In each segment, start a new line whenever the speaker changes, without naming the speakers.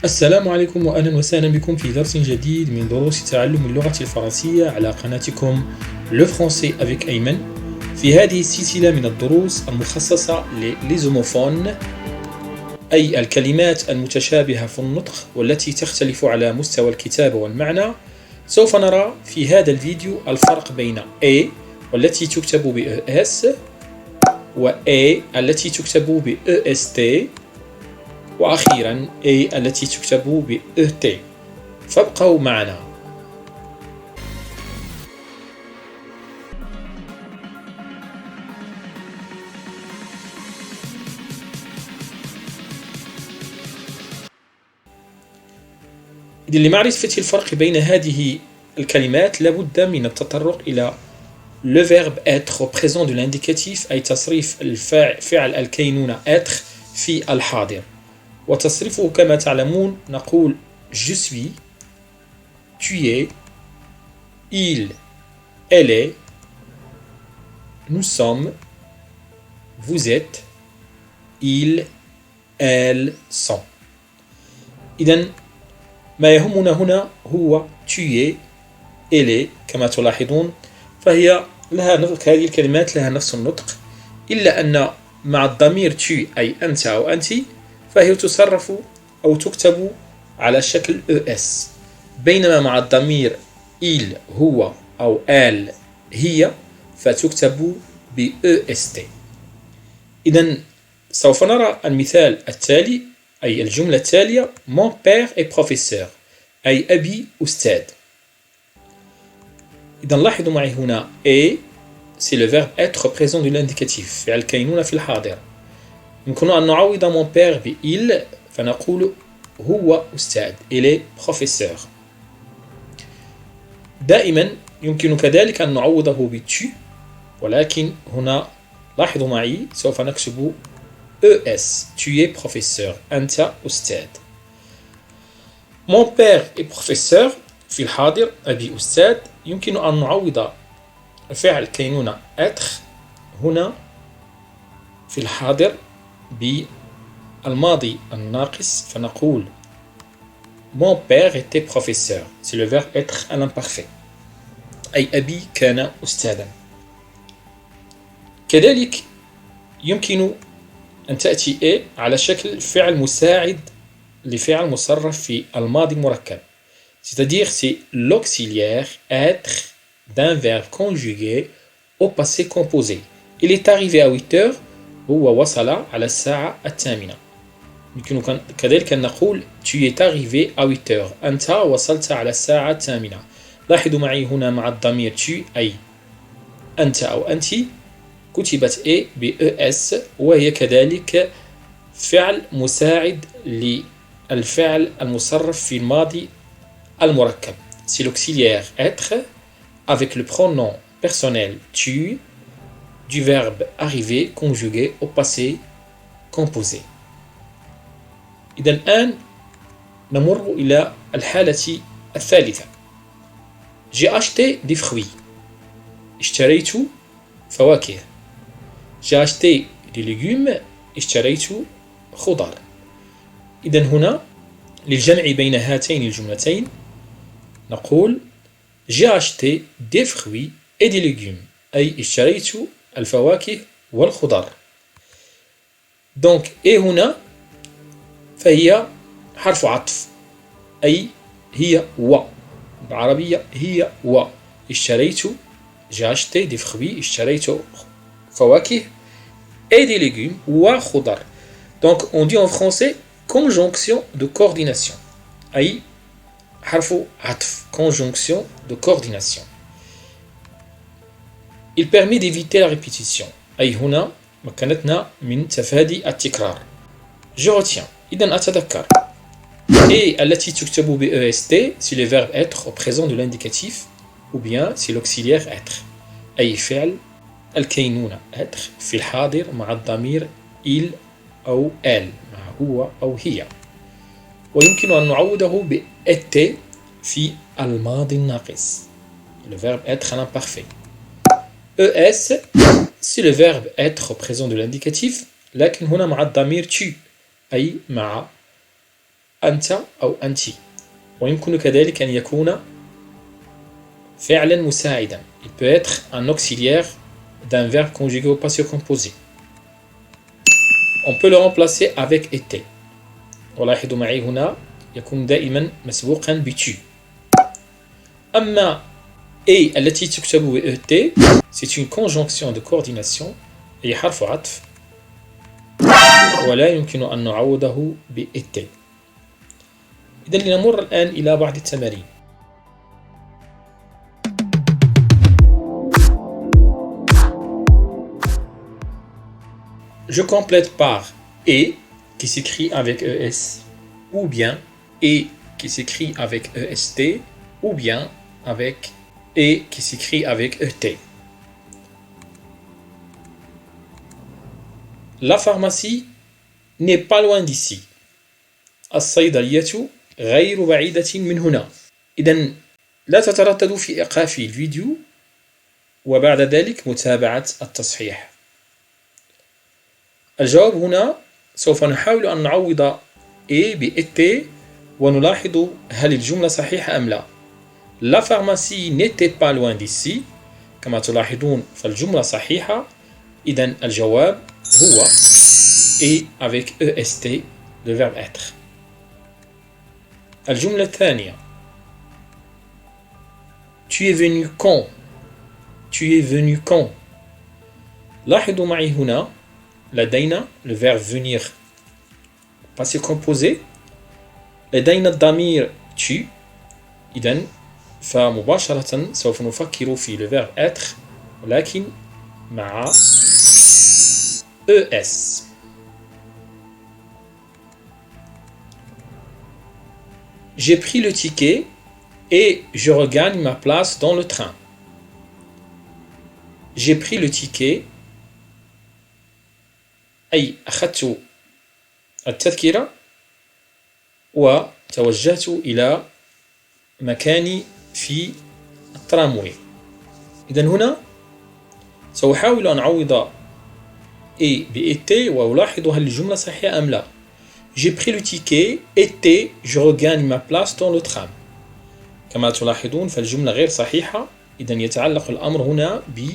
السلام عليكم وأهلا وسهلا بكم في درس جديد من دروس تعلم اللغة الفرنسية على قناتكم Le Français avec أيمن. في هذه السلسلة من الدروس المخصصة للزوموفون، أي الكلمات المتشابهة في النطق والتي تختلف على مستوى الكتابة والمعنى. سوف نرى في هذا الفيديو الفرق بين A والتي تكتب ب ES و A التي تكتب ب EST، وأخيرا A التي تكتب ب ET. فابقوا معنا. إذن لمعرفة الفرق بين هذه الكلمات لابد من التطرق إلى le verbe être au présent de l'indicatif، أي تصريف فعل الكينونة être في الحاضر. وتصريفه كما تعلمون نقول je suis، tu es، il، elle est، nous sommes، vous êtes، ils، elles sont. إذن ما يهمنا هنا هو tu es، elle est. كما تلاحظون فهي هذه الكلمات لها نفس النطق، إلا أن مع الضمير tu أي أنت أو أنت فهي تصرف أو تكتب على شكل ES، بينما مع الضمير il هو أو elle هي فتكتب ب EST. إذن سوف نرى المثال التالي، أي الجملة التالية mon père est professeur، أي أبي أستاذ. إذن لاحظوا معي هنا et c'est le verbe être présent de l'indicatif، فعل كينونة في الحاضر. يمكن أن نعوض mon père ب il فنقول هو أستاذ، il est professeur. دائما يمكن كذلك أن نعوضه ب tu، ولكن هنا لاحظوا معي سوف نكتب ES tu es professeur، أنت أستاذ. mon père est professeur في الحاضر أبي أستاذ، يمكن أن نعوض فعل كينونة être هنا في الحاضر بالماضي الناقص فنقول mon père était professeur، c'est le verbe être à l'imparfait، أي أبي كان أستاذا. كذلك يمكن أن تأتي A على شكل فعل مساعد لفعل مصرف في الماضي المركب، c'est-à-dire c'est l'auxiliaire être d'un verbe conjugué au passé composé. Il est arrivé à 8 heures، هو وصل على الساعة 8. يمكن كذلك أن نقول tu es arrivé à 8 heures، أنت وصلت على الساعة 8. لاحظوا معي هنا مع الضمير tu أي أنت أو أنت كتبت A ب ES، وهي كذلك فعل مساعد للفعل المصرف في الماضي المركب. C'est l'auxiliaire être avec le pronom personnel tu du verbe arriver conjugué au passé composé. إذن الآن نمر إلى الحالة الثالثة. J'ai acheté des fruits، اشتريت فواكه. J'ai acheté des légumes، اشتريت خضار. إذن هنا للجمع بين هاتين الجملتين نقول j'ai acheté des fruits et des légumes، أي اشتريت الفواكه والخضار. donc et هنا فهي حرف عطف، أي هي و، بالعربية هي و. اشتريت j'ai acheté des fruits، اشتريت فواكه et des légumes وخضار. donc on dit en français conjonction de coordination، أي حرف عطف conjonction de coordination. Il permet d'éviter la répétition، أي هنا مكنتنا من تفادي التكرار. je retiens، إذن أتذكر. et التي تكتب ب EST c'est le verbe être au présent de l'indicatif، ou bien c'est l'auxiliaire être، أي فعل الكينونة être في الحاضر مع الضمير il أو elle، مع هو أو هي. ويمكن أن نعوضه ب était في الماضي الناقص، le verbe être à l'imparfait. ES c'est le verbe être au présent de l'indicatif، لكن هنا مع الضمير tu، أي مع أنت أو أنت. ويمكن كذلك أن يكون فعلا مساعدا. Il peut être un auxiliaire d'un verbe conjugué au passé composé. On peut le remplacer avec été. ولاحظوا معي هنا يكون دائما مسبوقا ب tu. أما et التي تكتب ب et c'est une conjonction de coordination أي حرف عطف ولا يمكن أن نعوضه ب été. إذن لنمر الآن إلى بعض التمارين. Je complète par et qui s'écrit avec ES ou bien et qui s'écrit avec EST ou bien avec et qui s'écrit avec ET. La pharmacie n'est pas loin d'ici. الصيدلية غير بعيدة من هنا. إذن لا تترددوا في إيقاف الفيديو وبعد ذلك متابعة التصحيح. الجواب هنا سوف نحاول أن نعوض et ب été ونلاحظ هل الجملة صحيحة أم لا. La pharmacie n'était pas loin d'ici. كما تلاحظون فالجملة صحيحة. إذن الجواب هو et avec est le verbe être. الجملة الثانية Tu es venu quand? Tu es venu quand? لاحظوا معي هنا لدينا le verbe venir passé composé. لدينا الضمير tu. إذن فمباشرة سوف نفكر في le verbe être ولكن مع es. J'ai pris le ticket et je regagne ma place dans le train. J'ai pris le ticket أي أخذت التذكرة وتوجهت إلى مكاني في التراموي. إذن هنا سأحاول أن أعوض et ب été وألاحظ هل الجملة صحيحة أم لا. J'ai pris le ticket et je regagne ma place dans le tram. كما تلاحظون فالجملة غير صحيحة. إذن يتعلق الأمر هنا ب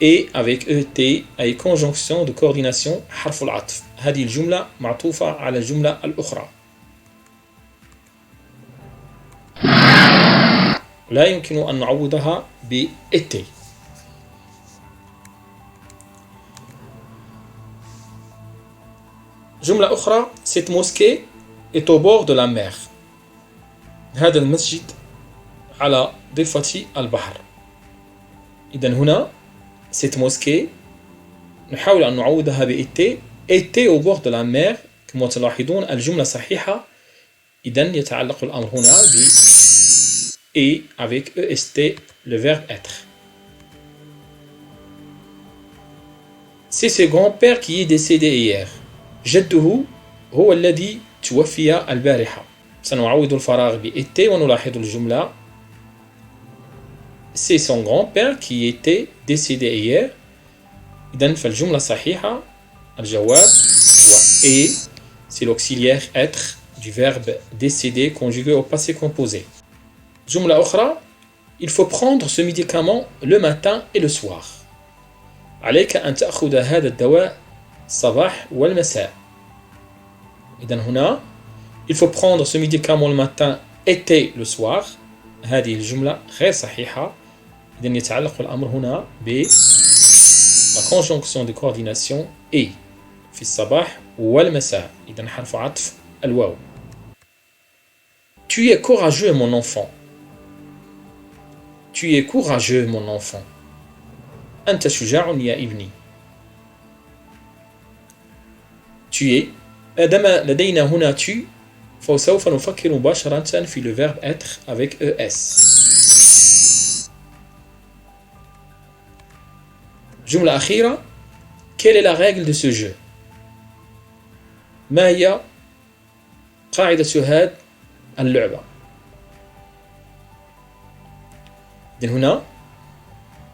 et avec et أي conjonction de coordination حرف العطف. هذه الجملة معطوفة على الجملة الأخرى. لا يمكن أن نعوضها ب été. جملة أخرى cette mosquée est au bord de la mer. هذا المسجد على ضفة البحر. إذن هنا cette mosquée نحاول أن نعوضها ب été au bord de la mer. كما تلاحظون الجملة صحيحة. إذن يتعلق الأمر هنا ب et avec est le verbe être. C'est ce grand-père qui est décédé hier. جده هو الذي توفي البارحة. سنعوض الفراغ ب été ونلاحظ الجملة c'est son grand-père qui était décédé hier. إذن فالجملة صحيحة. الجواب هو et c'est l'auxiliaire être du verbe décédé conjugué au passé composé. جملة أخرى il faut prendre ce médicament le matin et le soir. عليك أن تأخذ هذا الدواء الصباح والمساء. إذن هنا il faut prendre ce médicament le matin et le soir. هذه الجملة غير صحيحة. إذن يتعلق الأمر هنا ب la conjonction de coordination et في الصباح والمساء. إذن حرف عطف الواو. Tu es courageux mon enfant. Tu es courageux mon enfant. أنت شجاع يا ابني. Tu es دام لدينا هنا tu فسوف نفكر مباشرة في le verbe être avec es. جملة أخيرة quelle est la règle de ce jeu. ما هي قاعدة هذه اللعبة. إذن هنا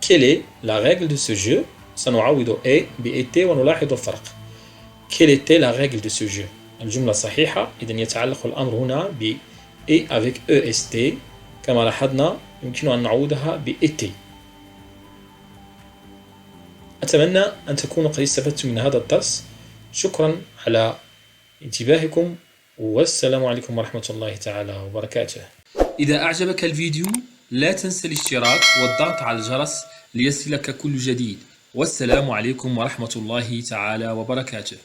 quelle est la règle de ce jeu سنعوض et ب été ونلاحظ الفرق. Quelle était la règle de ce jeu? الجملة صحيحة. إذن يتعلق الأمر هنا ب et avec est. كما لاحظنا يمكن أن نعوضها ب été. أتمنى أن تكونوا قد استفدتم من هذا الدرس. شكرا على انتباهكم، والسلام عليكم ورحمة الله تعالى وبركاته. إذا أعجبك الفيديو لا تنسى الاشتراك والضغط على الجرس ليصلك كل جديد. والسلام عليكم ورحمة الله تعالى وبركاته.